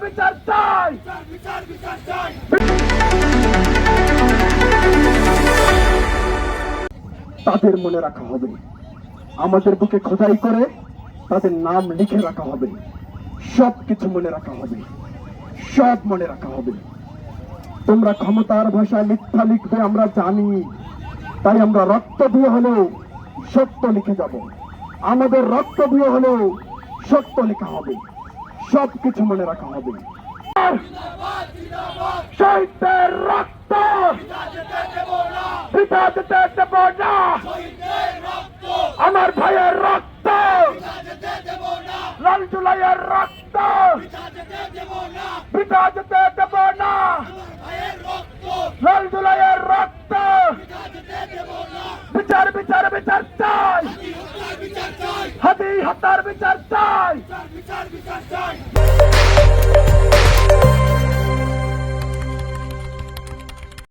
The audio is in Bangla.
বিচার চাই। তাদের মনে রাখা হবে, আমাদের বুকে খোদাই করে তাদের নাম লিখে রাখা হবে, সবকিছু মনে রাখা হবে, সব মনে রাখা হবে। তোমরা ক্ষমতার ভাষায় মিথ্যা লিখবে আমরা জানি, তাই আমরা রক্ত দিয়ে হলেও সত্য লিখে যাব। আমাদের রক্ত দিয়ে হলেও সত্য লেখা হবে, সবকিছু মনে রাখা হবে। শহীদদের রক্ত বৃথা যেতে দেব না, আমার ভাইয়ের রক্ত, লাল জুলাইয়ের রক্ত বৃথা যেতে দেব না, লাল জুলাইয়ের রক্ত। বিচার বিচার বিচার চাই, হাতি হত্যার বিচার চাই।